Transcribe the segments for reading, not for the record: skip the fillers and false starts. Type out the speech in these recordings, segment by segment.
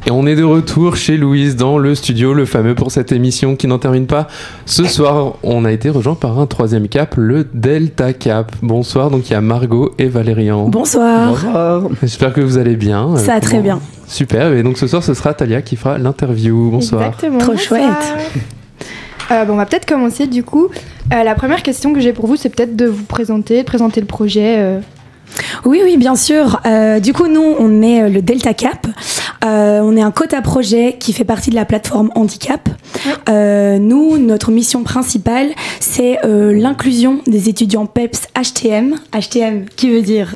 Et on est de retour chez Louise dans le studio, le fameux pour cette émission qui n'en termine pas. Ce soir, on a été rejoint par un troisième cap, le Delta Cap. Bonsoir, donc il y a Margot et Valérian. Bonsoir. Bonsoir. J'espère que vous allez bien. Ça va très bien. Super, et donc ce soir ce sera Talia qui fera l'interview. Bonsoir. Exactement. Trop Bonsoir. chouette. On va peut-être commencer du coup. La première question que j'ai pour vous, c'est peut-être de vous présenter, le projet. Oui, bien sûr. Du coup, nous, on est le Delta Cap. On est un quota projet qui fait partie de la plateforme Handicap. Ouais. Nous, notre mission principale, c'est l'inclusion des étudiants PEPS HTM. HTM, qui veut dire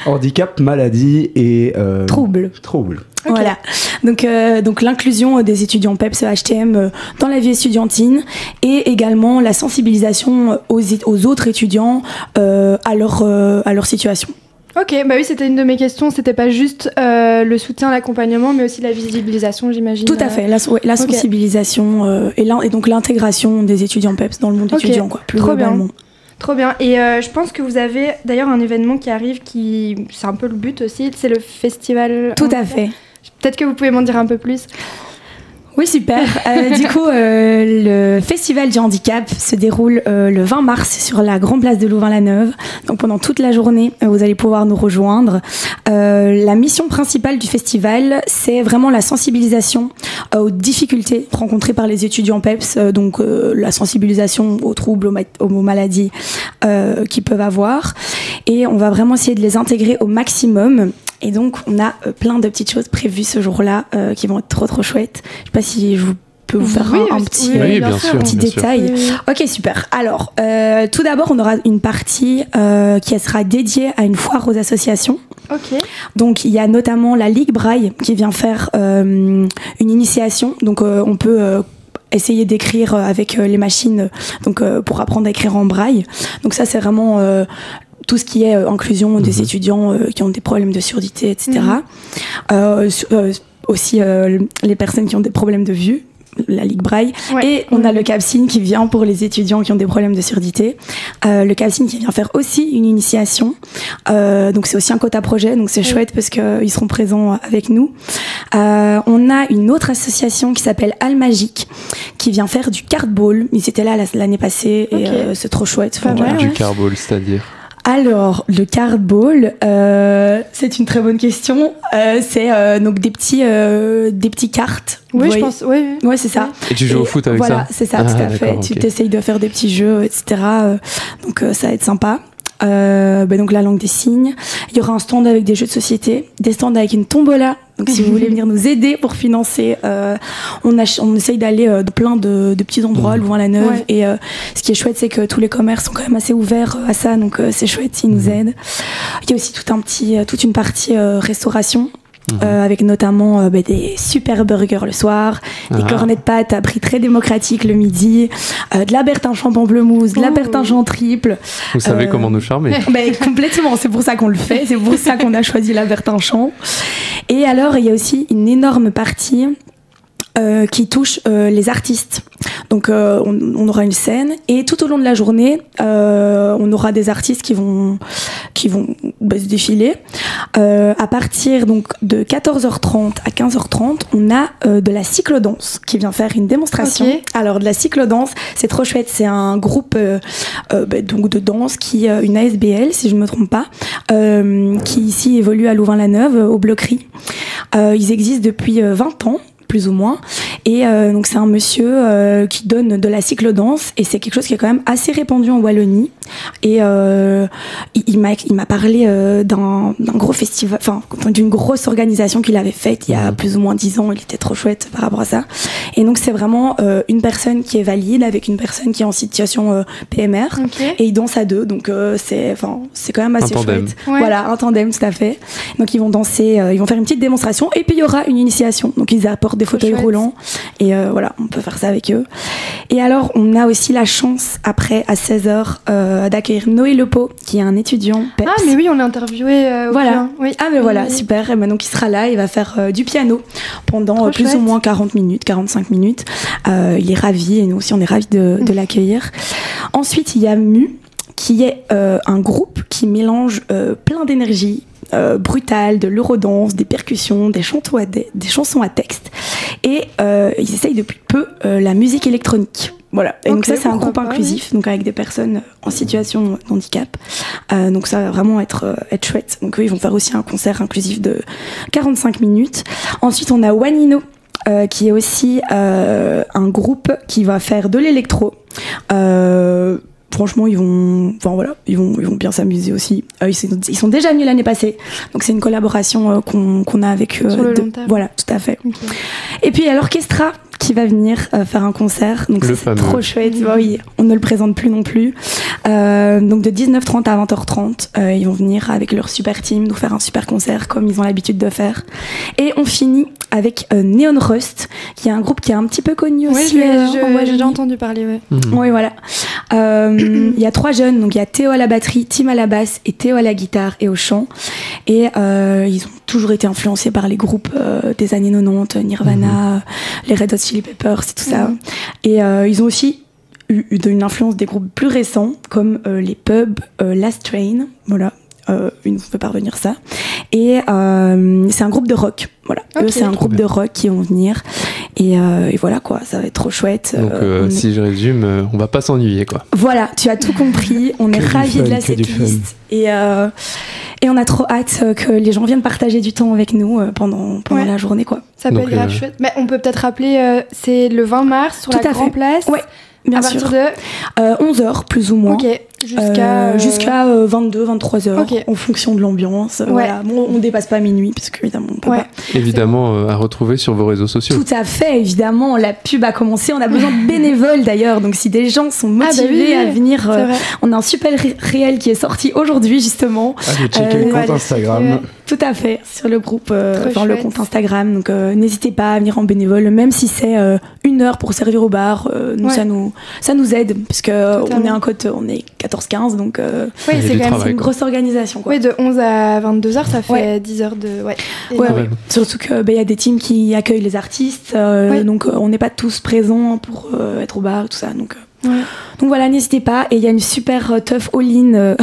handicap, maladie et troubles. Okay. Voilà. Donc l'inclusion des étudiants PEPS HTM dans la vie estudiantine et également la sensibilisation aux autres étudiants à leur situation. Ok, bah oui, c'était une de mes questions. C'était pas juste le soutien, l'accompagnement, mais aussi la visibilisation, j'imagine. Tout à fait, la sensibilisation et donc l'intégration des étudiants PEPS dans le monde étudiant, quoi, plus globalement. Trop bien. Et je pense que vous avez d'ailleurs un événement qui arrive, c'est un peu le but aussi, c'est le festival. Tout à fait. Peut-être que vous pouvez m'en dire un peu plus. Oui, super. Du coup, le Festival du Handicap se déroule le 20 mars sur la grande place de Louvain-la-Neuve. Donc pendant toute la journée, vous allez pouvoir nous rejoindre. La mission principale du festival, c'est vraiment la sensibilisation aux difficultés rencontrées par les étudiants PEPS, donc la sensibilisation aux troubles, aux maladies qu'ils peuvent avoir. Et on va vraiment essayer de les intégrer au maximum. Et donc, on a plein de petites choses prévues ce jour-là qui vont être trop chouettes. Je sais pas si je peux vous faire un petit détail. Oui. Ok, super. Alors, tout d'abord, on aura une partie qui sera dédiée à une foire aux associations. Ok. Donc, il y a notamment la Ligue Braille qui vient faire une initiation. Donc, on peut essayer d'écrire avec les machines pour apprendre à écrire en braille. Donc ça, c'est vraiment tout ce qui est inclusion des étudiants qui ont des problèmes de surdité, etc. Aussi les personnes qui ont des problèmes de vue, la Ligue Braille. Ouais. Et on a le CAPSIN qui vient pour les étudiants qui ont des problèmes de surdité. Le CAPSIN qui vient faire aussi une initiation. Donc c'est aussi un quota projet, donc c'est chouette parce qu'ils seront présents avec nous. On a une autre association qui s'appelle Almagique qui vient faire du cardball. Ils étaient là l'année passée et c'est trop chouette. Du cardball, c'est-à-dire ? Alors, le cardball, c'est une très bonne question. C'est donc des petits cartes. Oui, je pense. Oui. Ouais, c'est ça. Et tu joues au foot avec ça ? Voilà, c'est ça, tout à fait. Tu t'essayes de faire des petits jeux, etc. Donc, ça va être sympa. Donc la langue des signes. Il y aura un stand avec des jeux de société, des stands avec une tombola. Donc si vous voulez venir nous aider pour financer, on essaye d'aller de plein de petits endroits, Louvain-la-Neuve. Ouais. Et ce qui est chouette, c'est que tous les commerces sont quand même assez ouverts à ça, donc c'est chouette s'ils nous aident. Il y a aussi toute une partie restauration. Avec notamment des super burgers le soir, des cornets de pâtes à prix très démocratique le midi, de la Bertinchamp pamplemousse, de la Bertinchamp triple. Vous savez comment nous charmer. Complètement, c'est pour ça qu'on le fait, c'est pour ça qu'on a choisi la Bertinchamp. Et alors, il y a aussi une énorme partie qui touche les artistes. Donc on aura une scène et tout au long de la journée on aura des artistes qui vont se défiler. À partir donc de 14h30 à 15h30 on a de la cyclodance qui vient faire une démonstration. Alors de la cyclodance, c'est trop chouette, c'est un groupe donc de danse qui une ASBL si je ne me trompe pas, qui ici évolue à Louvain-la-Neuve au Bloquerie. Ils existent depuis 20 ans plus ou moins, et donc c'est un monsieur qui donne de la cyclodance et c'est quelque chose qui est quand même assez répandu en Wallonie et il m'a parlé d'un gros festival, enfin d'une grosse organisation qu'il avait faite il y a plus ou moins 10 ans. Il était trop chouette par rapport à ça, et donc c'est vraiment une personne qui est valide avec une personne qui est en situation PMR et ils dansent à deux, donc c'est quand même assez chouette. Voilà, un tandem, tout à fait. Donc ils vont danser, ils vont faire une petite démonstration et puis il y aura une initiation, donc ils apportent des fauteuils roulants et voilà, on peut faire ça avec eux. Et alors on a aussi la chance après à 16h d'accueillir Noé Lepeau qui est un étudiant PEPS. Ah mais oui, on l'a interviewé voilà. Ah mais voilà, super. Et donc il sera là, il va faire du piano pendant plus ou moins 45 minutes. Il est ravi et nous aussi on est ravis de l'accueillir. Ensuite il y a MU qui est un groupe qui mélange plein d'énergie, brutale, de l'eurodance, des percussions, des chansons à texte. Et ils essayent depuis peu la musique électronique. Voilà. Et donc ça, c'est un groupe inclusif, donc avec des personnes en situation de handicap. Donc ça va vraiment être chouette. Donc eux, ils vont faire aussi un concert inclusif de 45 minutes. Ensuite, on a Wanino, qui est aussi un groupe qui va faire de l'électro. Franchement, ils vont bien s'amuser aussi. Ils sont déjà venus l'année passée, donc c'est une collaboration qu'on a avec eux. Sur le long terme. Voilà, tout à fait. Okay. Et puis il y a l'orchestra qui va venir faire un concert, donc c'est trop chouette. Oui, on ne le présente plus non plus. Donc de 19h30 à 20h30, ils vont venir avec leur super team nous faire un super concert comme ils ont l'habitude de faire. Et on finit avec Neon Rust, qui est un groupe qui est un petit peu connu aussi. J'ai déjà entendu parler. Ouais. Oui, voilà. Il y a 3 jeunes, donc il y a Théo à la batterie, Tim à la basse et Théo à la guitare et au chant. Et ils ont toujours été influencés par les groupes des années 90, Nirvana, les Red Hot Chili Peppers et tout ça. Et ils ont aussi eu une influence des groupes plus récents comme les Pubs, Last Train, voilà. Ils nous fait parvenir ça. Et c'est un groupe de rock. Voilà. Okay, c'est un groupe de rock qui vont venir. Et voilà quoi, ça va être trop chouette. Donc si je résume, on va pas s'ennuyer quoi. Voilà, tu as tout compris. On est ravis de la setlist. Et on a trop hâte que les gens viennent partager du temps avec nous pendant la journée quoi. Ça peut être grave chouette. Mais on peut peut-être rappeler, c'est le 20 mars sur la Grand Place. Ouais. Bien sûr. À partir de 11h plus ou moins. Ok. Jusqu'à 22, 23h en fonction de l'ambiance. Voilà. Bon, on dépasse pas minuit parce qu'évidemment on peut pas. Évidemment à retrouver sur vos réseaux sociaux. Tout à fait, évidemment, la pub a commencé. On a besoin de bénévoles d'ailleurs. Donc si des gens sont motivés à venir, on a un super réel qui est sorti aujourd'hui justement. Allez checker le compte Instagram. Tout à fait, sur le groupe, le compte Instagram. Donc n'hésitez pas à venir en bénévole, même si c'est 1 heure pour servir au bar. Nous, ça nous aide puisque on est 14-15, donc c'est quand même une grosse organisation. Quoi. Oui, de 11 à 22h, ça fait 10 heures de... Surtout qu'il y a des teams qui accueillent les artistes, donc on n'est pas tous présents pour être au bar, tout ça. Donc voilà, n'hésitez pas. Et il y a une super teuf all-in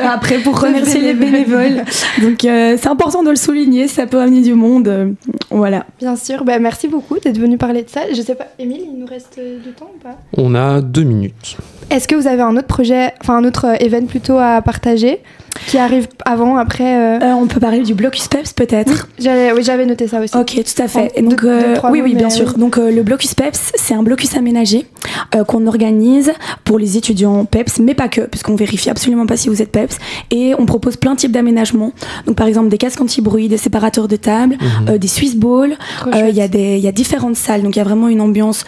après pour remercier les bénévoles. Donc c'est important de le souligner, ça peut amener du monde. Voilà. Bien sûr, merci beaucoup d'être venu parler de ça. Je sais pas, Émile, il nous reste du temps ou pas ? On a 2 minutes. Est-ce que vous avez un autre projet, un autre event plutôt à partager qui arrive avant, après On peut parler du Blocus Peps peut-être. Oui, j'avais noté ça aussi. Ok, tout à fait. Et donc, oui, bien sûr. Donc le Blocus Peps, c'est un blocus aménagé qu'on organise pour les étudiants PEPS, mais pas que, puisqu'on vérifie absolument pas si vous êtes PEPS. Et on propose plein de types d'aménagements. Donc par exemple des casques anti-bruit, des séparateurs de table, des Swiss balls. Il y a différentes salles. Donc il y a vraiment une ambiance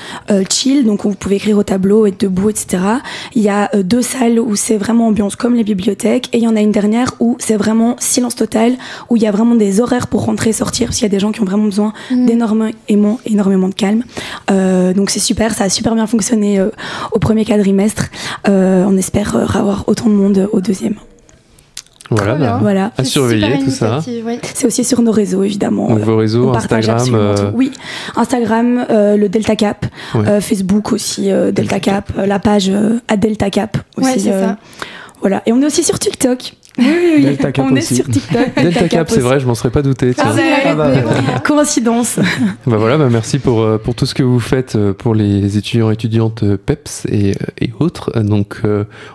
chill, donc où vous pouvez écrire au tableau, être debout, etc. Il y a 2 salles où c'est vraiment ambiance comme les bibliothèques, et il y en a une dernière où c'est vraiment silence total, où il y a vraiment des horaires pour rentrer et sortir, parce qu'il y a des gens qui ont vraiment besoin énormément de calme. Donc c'est super, ça a super bien fonctionné au premier quadrimestre. On espère avoir autant de monde au deuxième. Voilà. À surveiller tout ça. Oui. C'est aussi sur nos réseaux évidemment. Donc vos réseaux, Instagram. Oui, Instagram, le Delta Cap, Facebook aussi, Delta Cap, la page Delta Cap aussi. Ouais, c'est ça. Voilà. Et on est aussi sur TikTok. Oui. Delta Cap on aussi. est sur TikTok. Delta Cap, c'est vrai, je m'en serais pas douté. Coïncidence. Merci pour tout ce que vous faites pour les étudiants et étudiantes PEPS et autres. Donc,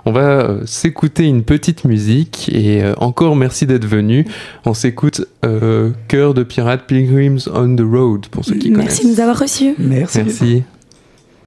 on va s'écouter une petite musique et encore merci d'être venu. On s'écoute Cœur de pirate, Pilgrims on the Road pour ceux qui connaissent. Merci de nous avoir reçus. Merci.